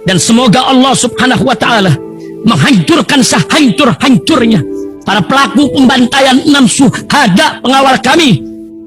Dan semoga Allah subhanahu wa ta'ala menghancurkan sehancur-hancurnya para pelaku pembantaian 6 syuhada pengawal kami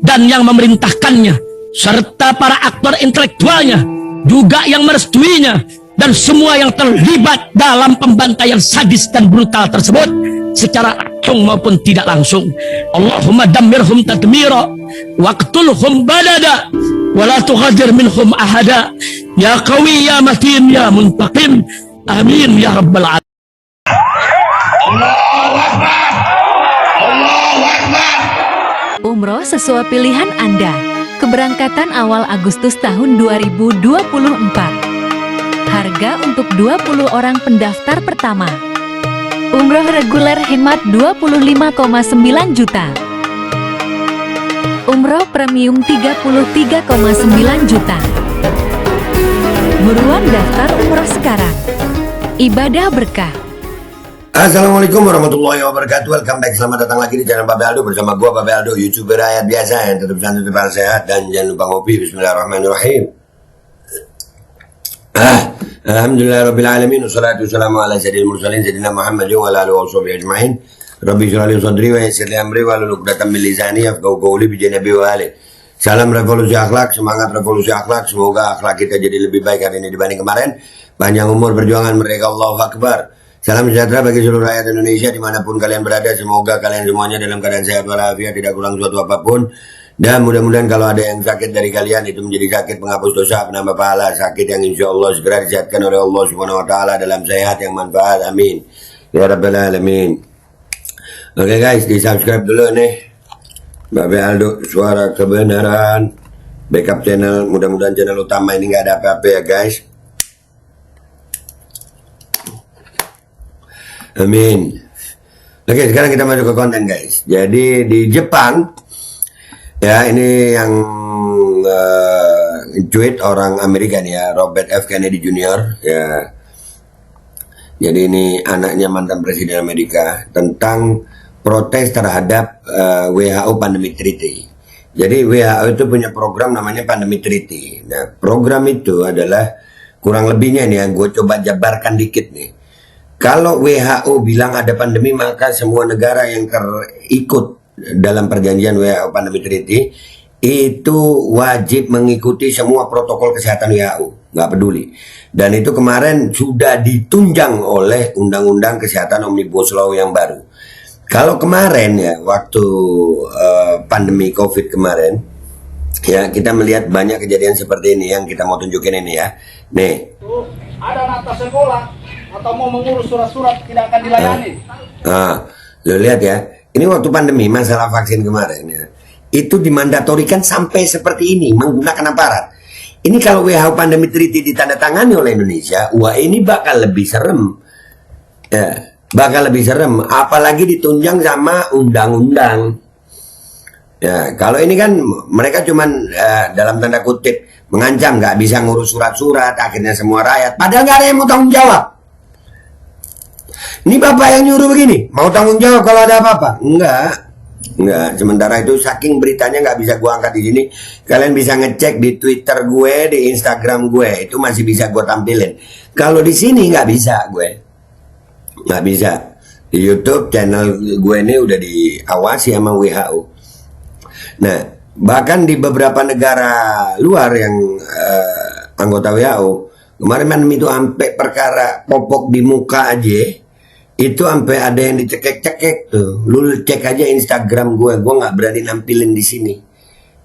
dan yang memerintahkannya, serta para aktor intelektualnya juga yang merestuinya, dan semua yang terlibat dalam pembantaian sadis dan brutal tersebut secara langsung maupun tidak langsung. Allahumma dammirhum tadmira waqtulhum balada wala tughadir minhum ahada ya qawi ya matin ya muntaqim amin ya rabbal alamin. Umroh sesuai pilihan Anda. Keberangkatan awal Agustus tahun 2024. Harga untuk 20 orang pendaftar pertama. Umroh reguler hemat 25,9 juta. Umroh premium 33,9 juta. Buruan daftar umroh sekarang. Ibadah berkah. Assalamualaikum warahmatullahi wabarakatuh. Welcome back, selamat datang lagi di channel Babe Aldo bersama gua Babe Aldo, YouTuber rakyat biasa yang tetap santai, tetap sehat, dan jangan lupa ngopi. Bismillahirrahmanirrahim. Alhamdulillah rabbil alamin, wassalatu wassalamu ala sayyidil mursalin sayyidina Muhammad wa ala alihi washabihi ajmain. Rabbi shrah li sadri wa yassir li amri wahlul 'uqdatam min lisani yafqahu qawli bi janabi wa ali. Salam revolusi akhlak, semangat revolusi akhlak. Semoga akhlak kita jadi lebih baik hari ini dibanding kemarin. Panjang umur, perjuangan, merdeka, Allahu Akbar. Salam sejahtera bagi seluruh rakyat Indonesia dimanapun kalian berada. Semoga kalian semuanya dalam keadaan sehat walafiat, tidak kurang suatu apapun. Dan mudah-mudahan kalau ada yang sakit dari kalian itu menjadi sakit penghapus dosa, penambah pahala, sakit yang insya Allah segera disehatkan oleh Allah Subhanahu Wa Taala dalam sehat yang manfaat. Amin ya rabbal alamin. Oke guys, di subscribe dulu nih Babe Aldo, suara kebenaran, backup channel. Mudah-mudahan channel utama ini nggak ada apa-apa ya guys. Amin. Oke, sekarang kita masuk ke konten guys. Jadi di Jepang, ya ini yang tweet orang Amerika nih ya, Robert F. Kennedy Jr. ya. Jadi ini anaknya mantan presiden Amerika tentang protes terhadap WHO Pandemic Treaty. Jadi WHO itu punya program namanya Pandemic Treaty. Nah program itu adalah kurang lebihnya nih yang gue coba jabarkan dikit nih. Kalau WHO bilang ada pandemi, maka semua negara yang terikut dalam perjanjian WHO Pandemic Treaty itu wajib mengikuti semua protokol kesehatan WHO, nggak peduli. Dan itu kemarin sudah ditunjang oleh Undang-Undang Kesehatan Omnibus Law yang baru. Kalau kemarin ya waktu pandemi COVID kemarin, ya kita melihat banyak kejadian seperti ini yang kita mau tunjukin ini ya. Nih. Ada anak sekolah atau mau mengurus surat-surat tidak akan dilayani. Lo lihat ya, ini waktu pandemi masalah vaksin kemarin ya, itu dimandatorikan sampai seperti ini menggunakan aparat. Ini kalau WHO Pandemic Treaty ditandatangani oleh Indonesia, wah ini bakal lebih serem, ya, bakal lebih serem. Apalagi ditunjang sama undang-undang. Ya, kalau ini kan mereka cuman dalam tanda kutip mengancam, nggak bisa ngurus surat-surat, akhirnya semua rakyat. Padahal nggak ada yang mau tanggung jawab. Ini bapak yang nyuruh begini, mau tanggung jawab kalau ada apa-apa? Enggak. Sementara itu saking beritanya nggak bisa gua angkat di sini. Kalian bisa ngecek di Twitter gue, di Instagram gue, itu masih bisa gue tampilin. Kalau di sini nggak bisa gue, nggak bisa. Di YouTube channel gue ini udah diawasi sama WHO. Nah, bahkan di beberapa negara luar yang anggota WHO, kemarin pandemi itu sampai perkara popok di muka aja. Itu sampai ada yang dicekek-cekek tuh. Lu cek aja Instagram gue nggak berani nampilin di sini.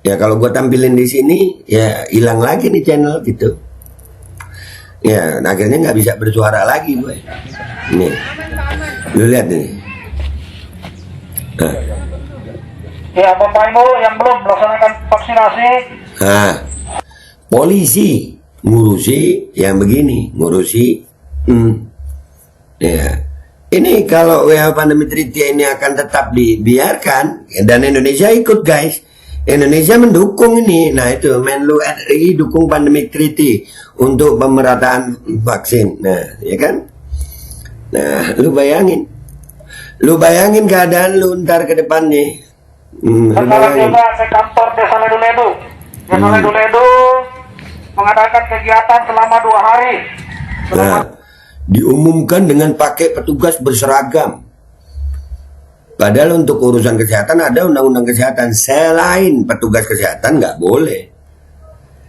Ya kalau gue tampilin di sini, ya hilang lagi nih channel gitu. Ya, akhirnya nggak bisa bersuara lagi gue. Nih, lu lihat nih. Nah. Ya Bapak Ibu yang belum melaksanakan vaksinasi. Nah, polisi ngurusi yang begini, ngurusi. Ya. Ini kalau WHO Pandemic Treaty ini akan tetap dibiarkan dan Indonesia ikut guys. Indonesia mendukung ini. Nah itu Menlu RI dukung Pandemic Treaty untuk pemerataan vaksin. Nah ya kan. Nah lu bayangin keadaan lu ntar ke depannya. Sekarang juga ke kantor Desa Ledu-Ledu. Desa Ledu-Ledu mengadakan kegiatan selama 2 hari. Nah, diumumkan dengan pakai petugas berseragam. Padahal untuk urusan kesehatan ada undang-undang kesehatan. Selain petugas kesehatan nggak boleh.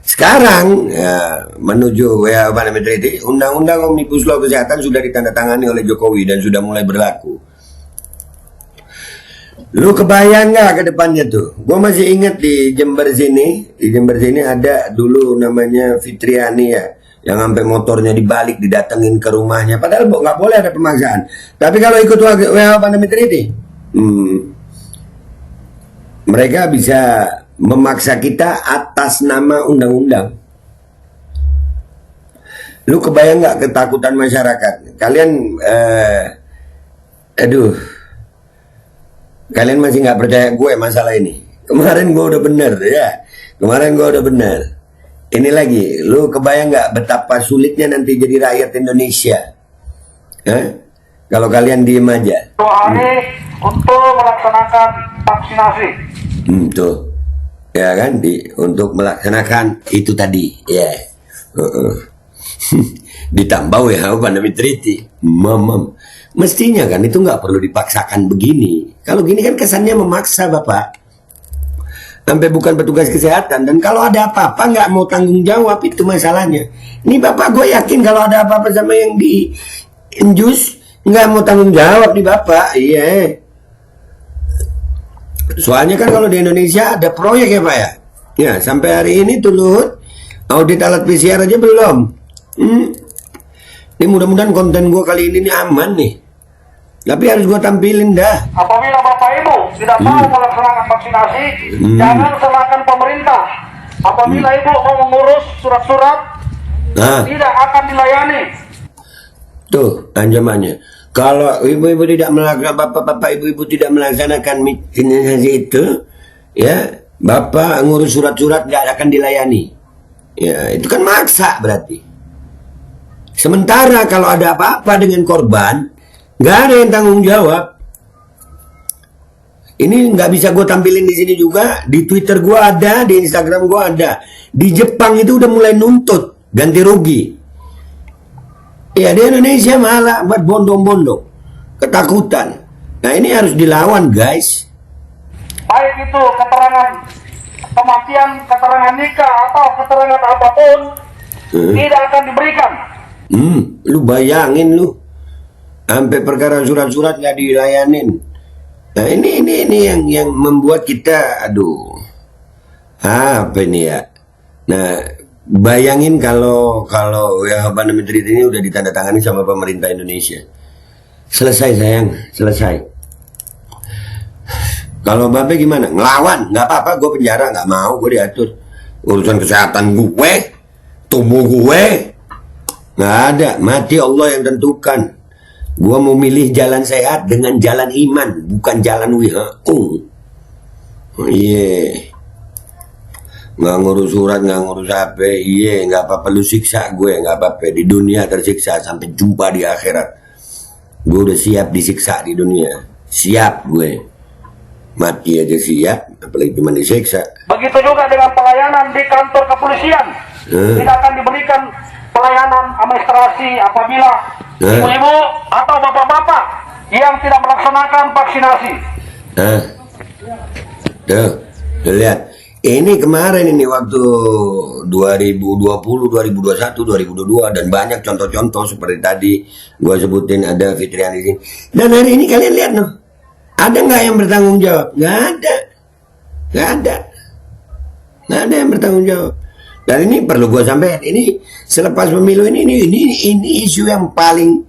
Sekarang ya, menuju WHO Pandemic Treaty, undang-undang Omnibus Law kesehatan sudah ditandatangani oleh Jokowi dan sudah mulai berlaku. Lu kebayang nggak ke depannya tuh? Gue masih inget di Jember sini ada dulu namanya Fitriani ya, yang sampai motornya dibalik didatengin ke rumahnya. Padahal nggak boleh ada pemaksaan. Tapi kalau ikut WHO Pandemic Treaty, mereka bisa memaksa kita atas nama undang-undang. Lu kebayang nggak ketakutan masyarakat? Kalian masih nggak percaya gue masalah ini? Kemarin gue udah bener ya. Ini lagi, lu kebayang nggak betapa sulitnya nanti jadi rakyat Indonesia? Kalau kalian diem aja. 2 hari untuk melaksanakan vaksinasi. Tuh, ya kan, untuk melaksanakan itu tadi, ya. Ditambah WHO Pandemic Treaty, mestinya kan itu nggak perlu dipaksakan begini. Kalau gini kan kesannya memaksa, Bapak. Sampai bukan petugas kesehatan, dan kalau ada apa-apa nggak mau tanggung jawab, itu masalahnya. Ini Bapak, gue yakin kalau ada apa-apa sama yang di Injus nggak mau tanggung jawab nih Bapak. Iya. Soalnya kan kalau di Indonesia ada proyek ya Pak ya. Ya sampai hari ini tuh Luhut audit alat PCR aja belum. Ini mudah-mudahan konten gue kali ini nih aman nih. Tapi harus gue tampilin dah. Apabila Bapak Ibu tidak mau melaksanakan vaksinasi, jangan salahkan pemerintah. Apabila Ibu mau mengurus surat-surat, tidak akan dilayani. Tuh ancamannya. Kalau ibu-ibu tidak melaksanakan, bapak-bapak ibu-ibu tidak melaksanakan vaksinasi itu, ya bapak ngurus surat-surat nggak akan dilayani. Ya itu kan maksa berarti. Sementara kalau ada apa-apa dengan korban, nggak ada yang tanggung jawab. Ini nggak bisa gue tampilin di sini juga. Di Twitter gue ada, di Instagram gue ada. Di Jepang itu udah mulai nuntut ganti rugi. Ya di Indonesia malah buat bondong-bondong, ketakutan. Nah ini harus dilawan guys. Baik itu keterangan kematian, keterangan nikah atau keterangan apapun, tidak akan diberikan. Lu bayangin lu, sampai perkara surat-surat nggak dilayanin. Nah ini yang membuat kita, aduh, apa ini ya? Nah bayangin kalau ya Pandemic Treaty ini udah ditandatangani sama pemerintah Indonesia. Selesai sayang, selesai. Kalau Babe gimana? Ngelawan? Nggak apa-apa, gue penjara nggak mau, gue diatur. Urusan kesehatan gue, tubuh gue, nggak ada. Mati Allah yang tentukan. Gue mau milih jalan sehat dengan jalan iman, bukan jalan wihakung. Iya. Nggak ngurus surat, nggak ngurus HP. Iya, nggak apa-apa lu siksa gue, nggak apa-apa. Di dunia tersiksa, sampai jumpa di akhirat. Gue udah siap disiksa di dunia. Siap gue. Mati aja siap, apalagi cuma disiksa. Begitu juga dengan pelayanan di kantor kepolisian. Tidak akan diberikan pelayanan administrasi apabila ibu-ibu atau bapak-bapak yang tidak melaksanakan vaksinasi. Tuh lihat. Ini kemarin ini waktu 2020, 2021, 2022 dan banyak contoh-contoh seperti tadi gua sebutin, ada Fitriani ini. Dan hari ini kalian lihat noh. Ada nggak yang bertanggung jawab? Nggak ada. Nggak ada yang bertanggung jawab. Dan ini perlu gua sampaikan. Ini selepas pemilu ini isu yang paling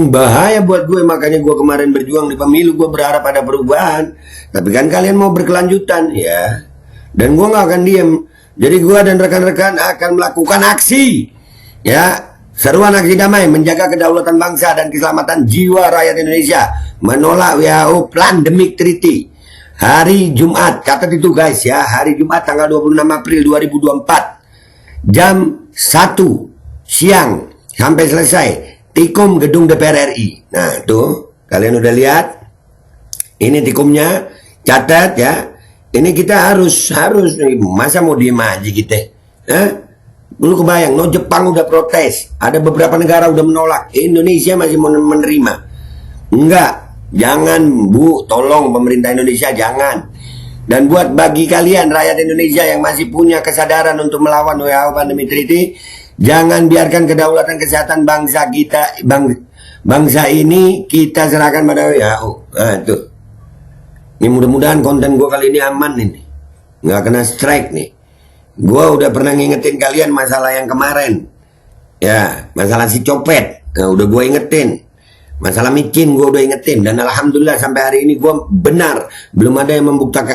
bahaya buat gue. Makanya gue kemarin berjuang di pemilu, gue berharap ada perubahan. Tapi kan kalian mau berkelanjutan ya. Dan gue nggak akan diem. Jadi gue dan rekan-rekan akan melakukan aksi ya, seruan aksi damai menjaga kedaulatan bangsa dan keselamatan jiwa rakyat Indonesia, menolak WHO Pandemic Treaty. Hari Jumat, catat itu guys ya, hari Jumat tanggal 26 April 2024 jam 1 siang sampai selesai tikum gedung DPR RI. Nah tuh kalian udah lihat, ini tikumnya, catat ya. Ini kita harus masa mau diem aja kita? Lu kebayang, no, Jepang udah protes, ada beberapa negara udah menolak, Indonesia masih mau menerima. Enggak, jangan Bu, tolong pemerintah Indonesia jangan. Dan buat bagi kalian rakyat Indonesia yang masih punya kesadaran untuk melawan WHO Pandemic Treaty, jangan biarkan kedaulatan kesehatan bangsa kita, bangsa ini kita serahkan pada WHO. Nah tuh, ini mudah-mudahan konten gue kali ini aman ini, nggak kena strike nih. Gue udah pernah ngingetin kalian masalah yang kemarin, ya masalah si copet, nah, udah gue ingetin. Masalah micin gue udah ingetin. Dan alhamdulillah sampai hari ini gue benar, belum ada yang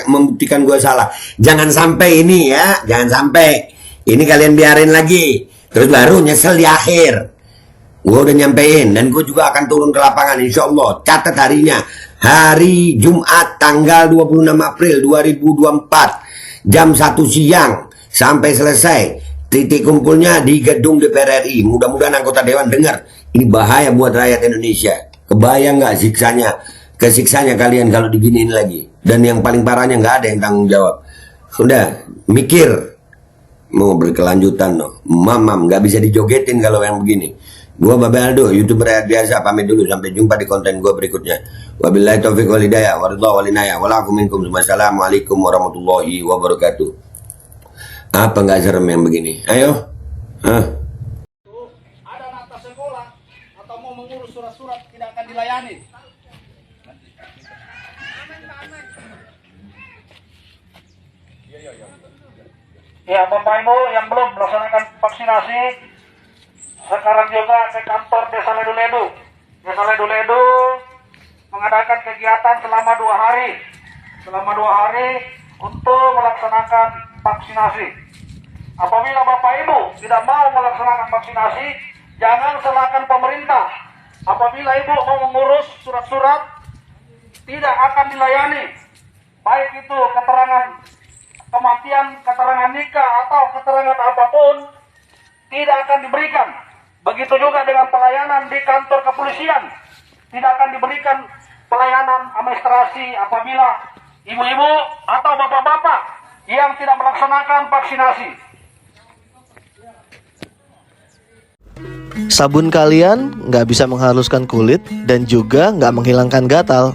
membuktikan gue salah. Jangan sampai ini ya, jangan sampai ini kalian biarin lagi, terus baru nyesel di akhir. Gue udah nyampein, dan gue juga akan turun ke lapangan insya Allah. Catat harinya, hari Jumat tanggal 26 April 2024 jam 1 siang sampai selesai. Titik kumpulnya di gedung DPR RI. Mudah-mudahan anggota Dewan dengar. Ini bahaya buat rakyat Indonesia. Kebayang nggak kesiksanya kalian kalau diginiin lagi. Dan yang paling parahnya nggak ada yang tanggung jawab. Udah mikir mau berkelanjutan no. Mamam nggak bisa dijogetin kalau yang begini. Gua Babe Aldo, YouTuber rakyat biasa, pamit dulu, sampai jumpa di konten gua berikutnya. Wabillahi taufiq wal hidayah, waridha wal inayah, walakum minkum. Wassalamualaikum warahmatullahi wabarakatuh. Apa nggak serem yang begini? Ayo. Ada nata sekolah atau mau mengurus surat-surat tidak akan dilayani. Ya, Bapak Ibu yang belum melaksanakan vaksinasi, sekarang juga ke kantor Desa Ledu-Ledu. Desa Ledu-Ledu mengadakan kegiatan selama 2 hari. Selama 2 hari untuk melaksanakan vaksinasi. Apabila Bapak Ibu tidak mau melaksanakan vaksinasi, jangan salahkan pemerintah. Apabila Ibu mau mengurus surat-surat, tidak akan dilayani. Baik itu keterangan kematian, keterangan nikah, atau keterangan apapun, tidak akan diberikan. Begitu juga dengan pelayanan di kantor kepolisian. Tidak akan diberikan pelayanan administrasi apabila ibu-ibu atau bapak-bapak yang tidak melaksanakan vaksinasi. Sabun kalian nggak bisa menghaluskan kulit dan juga nggak menghilangkan gatal.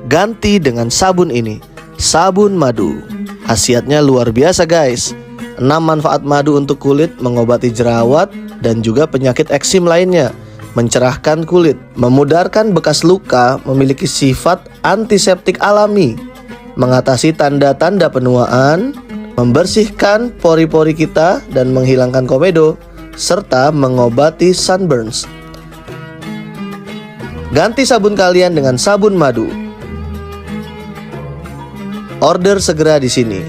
Ganti dengan sabun ini, sabun madu. Khasiatnya luar biasa guys. 6 manfaat madu untuk kulit: mengobati jerawat dan juga penyakit eksim lainnya, mencerahkan kulit, memudarkan bekas luka, memiliki sifat antiseptik alami, mengatasi tanda-tanda penuaan, membersihkan pori-pori kita dan menghilangkan komedo, serta mengobati sunburns. Ganti sabun kalian dengan sabun madu. Order segera di sini.